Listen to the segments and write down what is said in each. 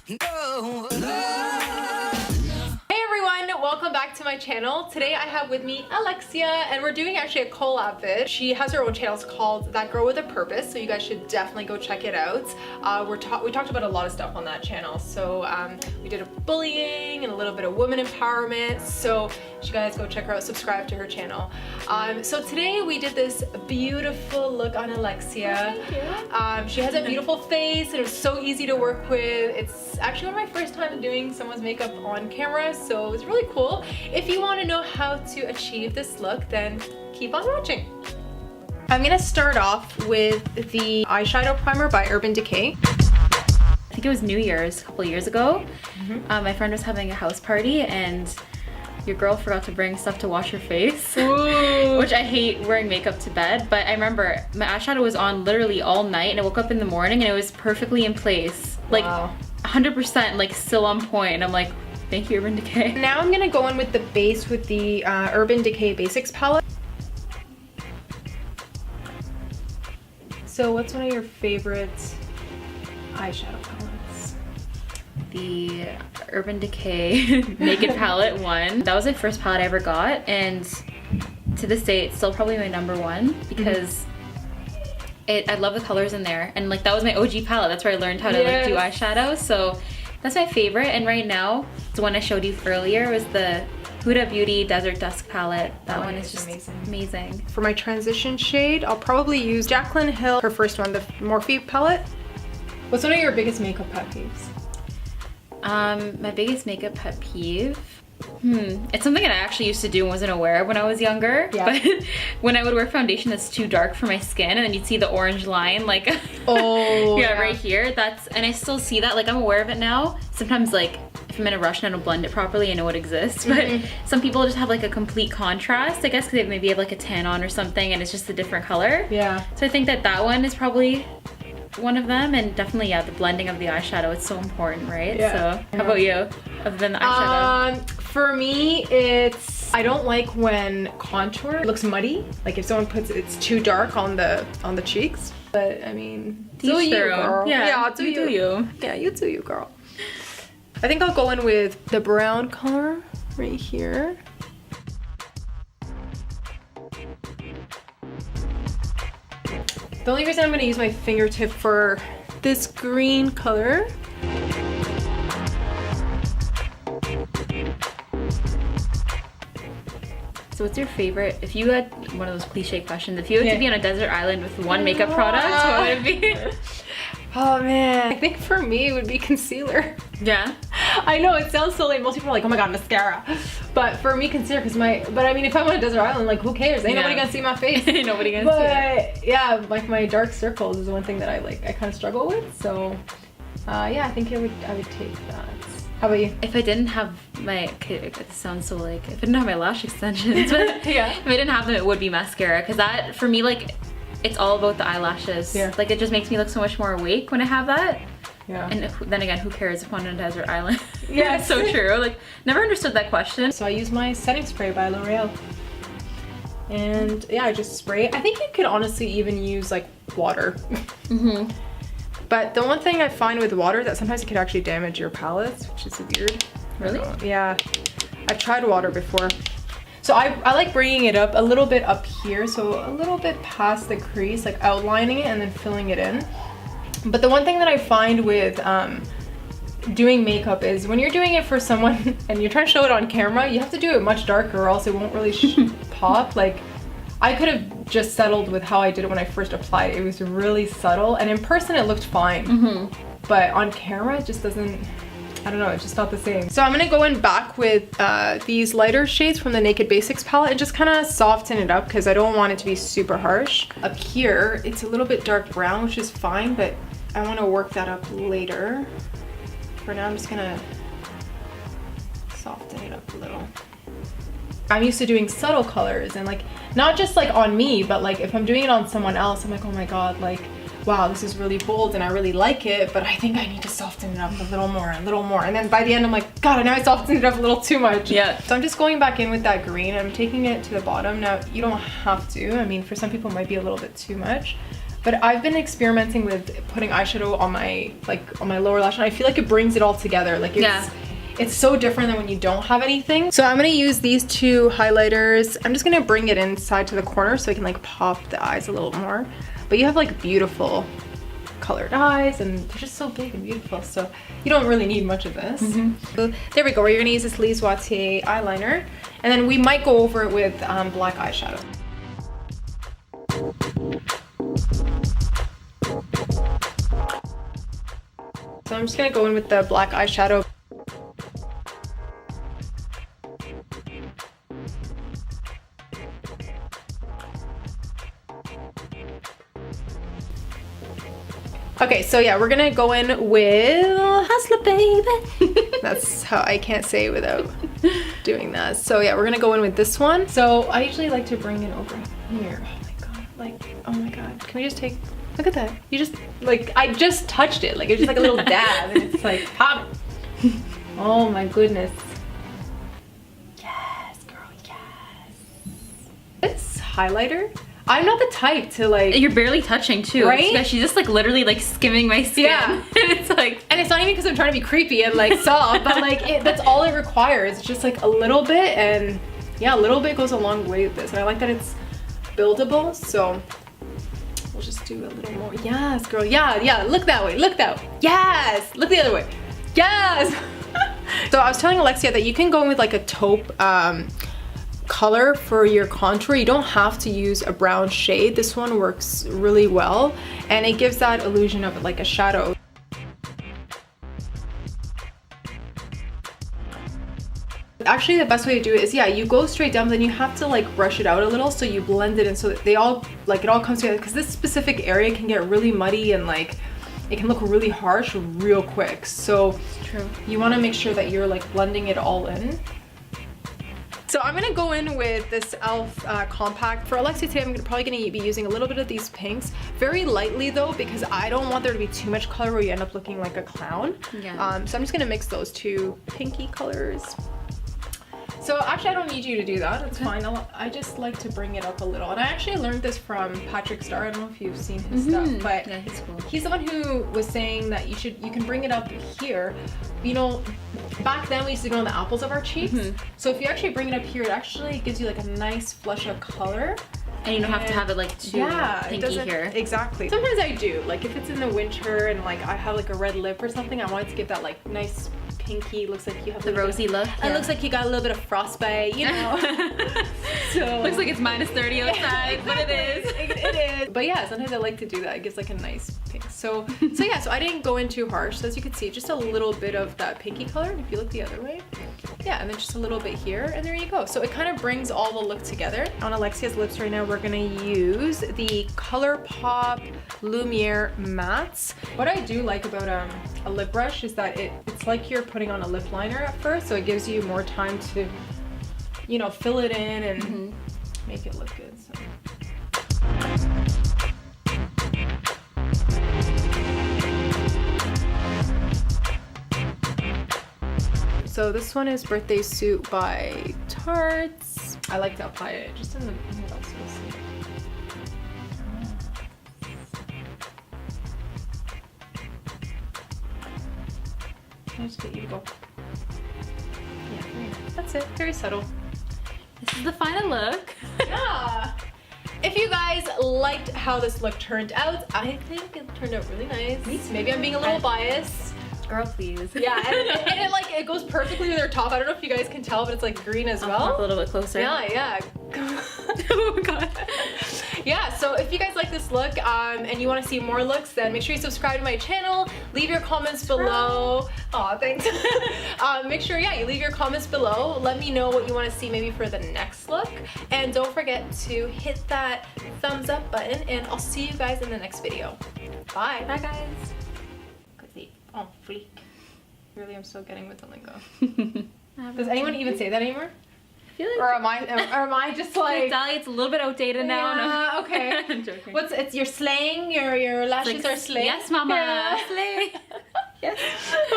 Hey everyone, welcome back to my channel. Today I have with me Alexia and we're doing actually a collab vid. She has her own channel, it's called That Girl With A Purpose, so you guys should definitely go check it out. We talked about a lot of stuff on that channel, so we did a bullying and a little bit of women empowerment, so you guys go check her out, subscribe to her channel. So today we did this beautiful look on Alexia. Thank you. She has a beautiful face and it was so easy to work with. It's actually one of my first time doing someone's makeup on camera, so it was really cool. If you want to know how to achieve this look, then keep on watching. I'm gonna start off with the eyeshadow primer by Urban Decay. I think it was New Year's a couple years ago. My friend was having a house party and your girl forgot to bring stuff to wash her face. Which I hate wearing makeup to bed, but I remember my eyeshadow was on literally all night and I woke up in the morning and it was perfectly in place. Like 100% like still on point, and I'm like, thank you Urban Decay. Now I'm gonna go in with the base with the Urban Decay Basics palette. So what's one of your favorite eyeshadow palettes? The Urban Decay Naked Palette one. That was the first palette I ever got, and to this day it's still probably my #1 because I love the colors in there, and like that was my OG palette. That's where I learned how to like do eyeshadow, so that's my favorite. And right now, the one I showed you earlier was the Huda Beauty Desert Dusk palette. That one is just amazing. For my transition shade, I'll probably use Jaclyn Hill, her first one, the Morphe palette. What's one of your biggest makeup pet peeves? My biggest makeup pet peeve? It's something that I actually used to do and wasn't aware of when I was younger. But when I would wear foundation that's too dark for my skin, and then you'd see the orange line like right here. And I still see that, like I'm aware of it now. Sometimes like if I'm in a rush and I don't blend it properly, I know it exists. But some people just have like a complete contrast, I guess, because they maybe have like a tan on or something and it's just a different color. So I think that one is probably one of them, and definitely the blending of the eyeshadow, it's so important, right? So how about you, other than the eyeshadow? For me, I don't like when contour looks muddy, like if someone puts it's too dark on the cheeks. But I mean, do you, girl. Do you. Yeah, you do you, girl. I think I'll go in with the brown color right here. The only reason I'm going to use my fingertip for this green color . So what's your favorite, if you had one of those cliche questions, if you had to be on a desert island with one makeup product, what would it be? Oh man, I think for me it would be concealer. Yeah? I know it sounds silly, most people are like, oh my god, mascara. But for me, concealer, because but I mean, if I'm on a desert island, like who cares? Ain't nobody gonna see my face. Ain't nobody gonna see it. But yeah, like my dark circles is one thing that I kind of struggle with. So yeah, I think I would take that. How about you? If I didn't have it sounds so like, if I didn't have my lash extensions, but if I didn't have them, it would be mascara. Because that, for me, like, it's all about the eyelashes. Like, it just makes me look so much more awake when I have that. And then again, who cares if I'm on a desert island? It's so true. Like, never understood that question. So I use my setting spray by L'Oreal. And yeah, I just spray it. I think you could honestly even use like water. But the one thing I find with water is that sometimes it could actually damage your palettes, which is weird. Really? Yeah. I've tried water before. So I like bringing it up a little bit up here, so a little bit past the crease, like outlining it and then filling it in. But the one thing that I find with doing makeup is when you're doing it for someone and you're trying to show it on camera, you have to do it much darker or else it won't really pop. Like, I could have just settled with how I did it when I first applied it. It was really subtle, and in person it looked fine. But on camera it just doesn't, I don't know, it's just not the same. So I'm gonna go in back with these lighter shades from the Naked Basics palette and just kind of soften it up because I don't want it to be super harsh. Up here, it's a little bit dark brown, which is fine, but I want to work that up later. For now, I'm just gonna soften it up a little. I'm used to doing subtle colors and like, not just like on me, but like if I'm doing it on someone else, I'm like, oh my god, like, wow, this is really bold and I really like it, but I think I need to soften it up a little more. And then by the end, I'm like, god, now I softened it up a little too much. So I'm just going back in with that green. I'm taking it to the bottom. Now, you don't have to. I mean, for some people it might be a little bit too much. But But I've been experimenting with putting eyeshadow on my lower lash, and I feel like it brings it all together. Like it's so different than when you don't have anything. So I'm gonna use these two highlighters. I'm just gonna bring it inside to the corner so I can like pop the eyes a little more. But you have like beautiful colored eyes, and they're just so big and beautiful, so you don't really need much of this. So there we go. We're gonna use this Lise Watier eyeliner, and then we might go over it with black eyeshadow. So I'm just gonna go in with the black eyeshadow. Okay, so yeah, we're gonna go in with Hustler Baby. That's how I can't say it without doing that. So yeah, we're gonna go in with this one. So I usually like to bring it over here. Oh my god, like, oh my god. Can we just take, look at that. You just, like, I just touched it. Like, it's just like a little dab, and it's like, pop. Oh my goodness. Yes, girl, yes. This highlighter, I'm not the type to like... You're barely touching too. Right? Yeah, she's just like literally like skimming my skin. Yeah. It's like... And it's not even because I'm trying to be creepy and like soft, but like that's all it requires. It's just like a little bit, and yeah, a little bit goes a long way with this. And I like that it's buildable, so we'll just do a little more. Yes, girl, yeah, look that way, look that way. Yes, look the other way. Yes. So I was telling Alexia that you can go in with like a taupe color for your contour. You don't have to use a brown shade. This one works really well, and it gives that illusion of like a shadow. Actually, the best way to do it is, yeah, you go straight down, then you have to like brush it out a little so you blend it in so that they all, like, it all comes together, because this specific area can get really muddy and like it can look really harsh real quick. So True. You want to make sure that you're like blending it all in. So I'm gonna go in with this e.l.f. compact. For Alexia today, I'm probably gonna be using a little bit of these pinks. Very lightly though, because I don't want there to be too much color where you end up looking like a clown. Yeah. So I'm just gonna mix those two pinky colors. So actually I don't need you to do that, it's fine. I just like to bring it up a little. And I actually learned this from Patrick Starr. I don't know if you've seen his stuff, but yeah, he's cool. He's the one who was saying that you can bring it up here. You know, back then we used to go on the apples of our cheeks. So if you actually bring it up here, it actually gives you like a nice flush of color. And you don't have to have it like too pinky here. Exactly. Sometimes I do, like if it's in the winter and like I have like a red lip or something, I want it to give that like nice pinky, looks like you have the rosy look. It looks like you got a little bit of frostbite, you know. So looks like it's -30 outside, but it is. It is. But yeah, sometimes I like to do that. It gives like a nice pink. So yeah, so I didn't go in too harsh. So as you can see, just a little bit of that pinky color. And if you look the other way, yeah, and then just a little bit here, and there you go. So it kind of brings all the look together. On Alexia's lips right now, we're gonna use the ColourPop Lumiere Mattes. What I do like about a lip brush is that it's like you're putting on a lip liner at first, so it gives you more time to, you know, fill it in and make it look good. So this one is Birthday Suit by Tarte's. I like to apply it just in the middle so you'll see. I'll just get you to go. Yeah, very nice. That's it. Very subtle. This is the final look. Yeah. If you guys liked how this look turned out, I think it turned out really nice. Me too. Maybe I'm being a little biased. Girl, please. Yeah, and it goes perfectly with her top. I don't know if you guys can tell, but it's like green as well. Up a little bit closer. Yeah. Oh my god. Yeah, so if you guys like this look and you want to see more looks, then make sure you subscribe to my channel. Leave your comments below. Aw, thanks. Make sure, yeah, you leave your comments below. Let me know what you want to see maybe for the next look. And don't forget to hit that thumbs up button, and I'll see you guys in the next video. Bye. Bye, guys. On fleek. Really, I'm still getting with the lingo. Does anyone even say that anymore? I feel like, or am I just like Dalia, it's a little bit outdated now. Yeah, No. okay. I'm joking. It's your slang? Your lashes are slang? Yes, mama. Yeah. Slay. Yes.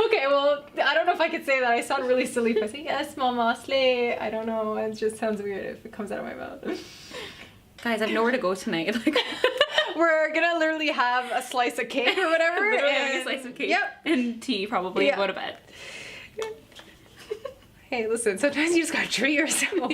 Okay, well, I don't know if I could say that. I sound really silly if I say yes, mama, slay. I don't know. It just sounds weird if it comes out of my mouth. Guys, I have nowhere to go tonight. Like We're gonna literally have a slice of cake or whatever. Literally and, having a slice of cake. Yep. And tea probably. Yeah. Go to bed. Hey, listen, sometimes you just gotta treat yourself.